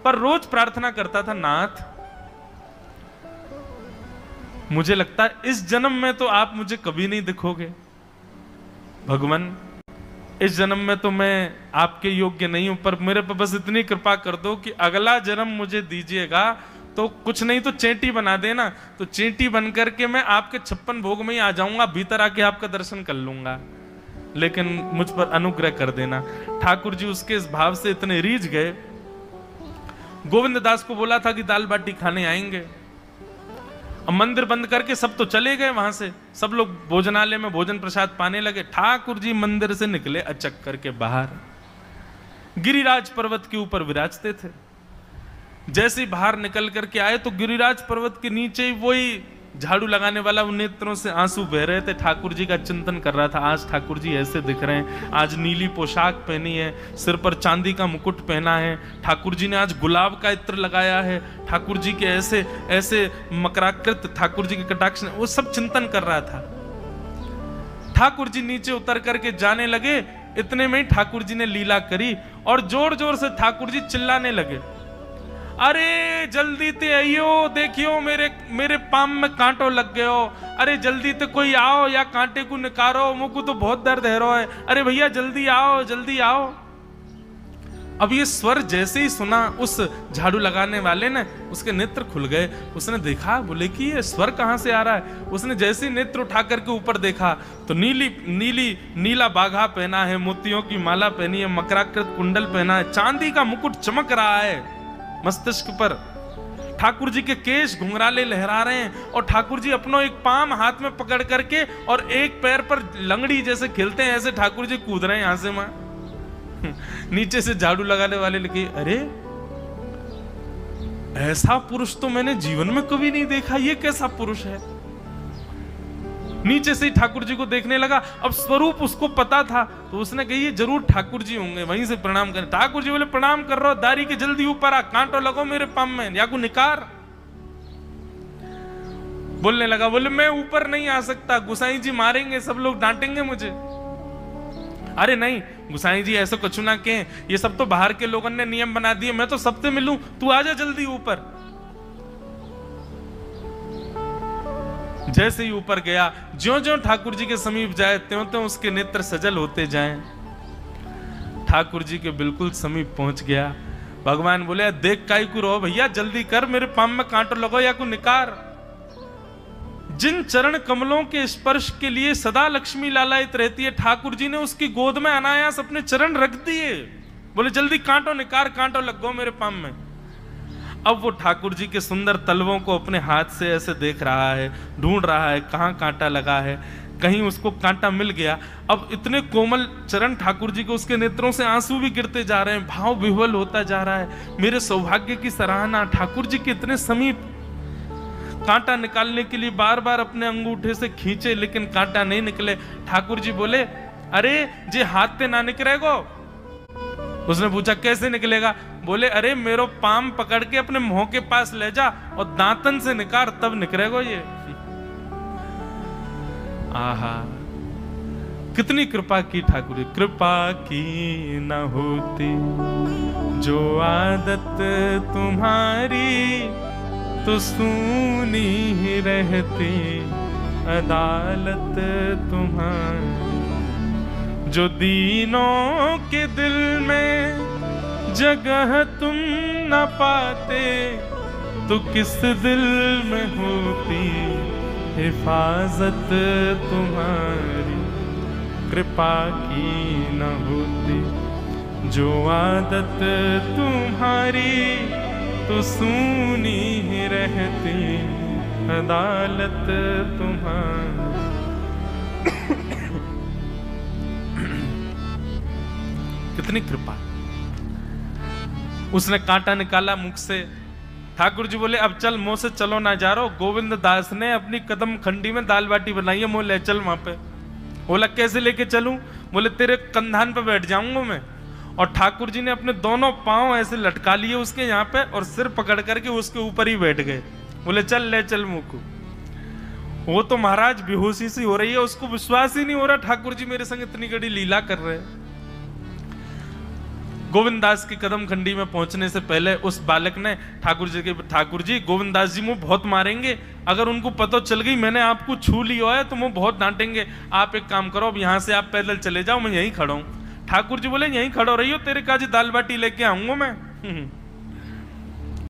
पर रोज प्रार्थना करता था, नाथ मुझे लगता है इस जन्म में तो आप मुझे कभी नहीं दिखोगे, भगवान इस जन्म में तो मैं आपके योग्य नहीं हूं, पर मेरे पर बस इतनी कृपा कर दो कि अगला जन्म मुझे दीजिएगा तो कुछ नहीं तो चेंटी बना देना, तो चेंटी बन करके मैं आपके 56 भोग में ही आ जाऊंगा, भीतर आके आपका दर्शन कर लूंगा, लेकिन मुझ पर अनुग्रह कर देना। ठाकुर जी उसके इस भाव से इतने रीझ गए। गोविंद दास को बोला था कि दाल बाटी खाने आएंगे, अब मंदिर बंद करके सब तो चले गए वहां से, सब लोग भोजनालय में भोजन प्रसाद पाने लगे। ठाकुर जी मंदिर से निकले अचक करके बाहर, गिरिराज पर्वत के ऊपर विराजते थे। जैसे ही बाहर निकल करके आए तो गिरिराज पर्वत के नीचे ही वही झाड़ू लगाने वाला उन नेत्रों से आंसू बह रहे थे। ठाकुर जी का चिंतन कर रहा था, आज ठाकुर जी ऐसे दिख रहे हैं, आज नीली पोशाक पहनी है, सिर पर चांदी का मुकुट पहना है, ठाकुर जी ने आज गुलाब का इत्र लगाया है, ठाकुर जी के ऐसे ऐसे मकराकृत ठाकुर जी के कटाक्ष, वो सब चिंतन कर रहा था। ठाकुर जी नीचे उतर करके जाने लगे, इतने में ही ठाकुर जी ने लीला करी और जोर जोर से ठाकुर जी चिल्लाने लगे, अरे जल्दी ते आइयो, देखियो मेरे पाम में कांटो लग गयो, अरे जल्दी ते कोई आओ या कांटे को निकारो, मुझको तो बहुत दर्द है रहा है, अरे भैया जल्दी आओ जल्दी आओ। अब ये स्वर जैसे ही सुना उस झाड़ू लगाने वाले ने, उसके नेत्र खुल गए, उसने देखा, बोले कि ये स्वर कहां से आ रहा है। उसने जैसे ही नेत्र उठा करके ऊपर देखा तो नीला बाघा पहना है, मोतियों की माला पहनी है, मकराकृत कुंडल पहना है, चांदी का मुकुट चमक रहा है मस्तिष्क पर, ठाकुर जी के केश घुंघराले लहरा रहे हैं और ठाकुर जी अपनो एक पाम हाथ में पकड़ करके और एक पैर पर लंगड़ी जैसे खेलते हैं ऐसे ठाकुर जी कूद रहे हैं यहां से वहां। नीचे से झाड़ू लगाने वाले लगे, अरे ऐसा पुरुष तो मैंने जीवन में कभी नहीं देखा, ये कैसा पुरुष है। नीचे से ही ठाकुर जी को देखने लगा, अब स्वरूप उसको पता था तो उसने कही ये जरूर ठाकुर जी होंगे, वहीं से प्रणाम करें। ठाकुर जी बोले प्रणाम कर रहा हूं, दारी के जल्दी ऊपर आ, कांटो लगो मेरे पाम में या को निकार। बोलने लगा, बोले मैं ऊपर नहीं आ सकता, गुसाई जी मारेंगे, सब लोग डांटेंगे मुझे। अरे नहीं गुसाई जी ऐसा कुछ ना कहें, ये सब तो बाहर के लोगों ने नियम बना दिए, मैं तो सबसे मिलूं, तू आजा जल्दी ऊपर। जैसे ही ऊपर गया, ज्यों-ज्यों ठाकुर जी के समीप जाए त्यों-त्यों उसके नेत्र सजल होते जाएं। ठाकुर जी के बिल्कुल समीप पहुंच गया। भगवान बोले, देख काई को रो भैया, जल्दी कर, मेरे पाम में कांटो लगो या को निकार। जिन चरण कमलों के स्पर्श के लिए सदा लक्ष्मी लालायित रहती है, ठाकुर जी ने उसकी गोद में अनायास अपने चरण रख दिए। बोले जल्दी कांटो निकार, कांटो लगो मेरे पाम में। अब वो ठाकुर जी के सुंदर तलवों को अपने हाथ से ऐसे देख रहा है, ढूंढ रहा है कहाँ कांटा लगा है, कहीं उसको कांटा मिल गया। अब इतने कोमल चरण ठाकुर जी को, उसके नेत्रों से आंसू भी गिरते जा रहे हैं, भाव विह्वल होता जा रहा है। मेरे सौभाग्य की सराहना, ठाकुर जी के इतने समीप। कांटा निकालने के लिए बार बार अपने अंगूठे से खींचे लेकिन कांटा नहीं निकले। ठाकुर जी बोले, अरे जे हाथ से ना निकलेगो। उसने पूछा कैसे निकलेगा? बोले अरे मेरो पाम पकड़ के अपने मुंह के पास ले जा और दांतन से निकाल, तब निकलेगा ये। आहा, कितनी कृपा की ठाकुर जी। कृपा की न होती जो आदत तुम्हारी, तो सूनी ही रहती अदालत तुम्हारी। जो दीनों के दिल में जगह तुम न पाते, तो किस दिल में होती हिफाजत तुम्हारी। कृपा की न होती जो आदत तुम्हारी, तो सूनी ही रहती अदालत तुम्हारी। कितनी कृपा। उसने कांटा निकाला मुख से। ठाकुर जी बोले अब चल, मुंह से चलो ना जा रहा। गोविंद दास ने अपनी कदम खंडी में दाल बाटी बनाई है, मुंह ले चल वहां पे। बोला कैसे लेके चलूं? बोले तेरे कंधान पे बैठ जाऊंगा मैं। और ठाकुर जी ने अपने दोनों पांव ऐसे लटका लिए उसके यहाँ पे और सिर पकड़ करके उसके ऊपर ही बैठ गए। बोले चल ले चल मुंह को। वो तो महाराज बेहोशी सी हो रही है, उसको विश्वास ही नहीं हो रहा ठाकुर जी मेरे संग इतनी बड़ी लीला कर रहे हैं। गोविंदास की कदम खंडी में पहुंचने से पहले उस बालक ने ठाकुर जी गोविंदास जी मुझे बहुत मारेंगे, अगर उनको पता चल गई मैंने आपको छू लिया है तो मुझे बहुत डांटेंगे, आप एक काम करो अब यहाँ से आप पैदल चले जाओ, मैं यहीं खड़ा हूं। ठाकुर जी बोले यहीं खड़ो रहियो, तेरे काजी दाल बाटी लेके आऊंगा मैं।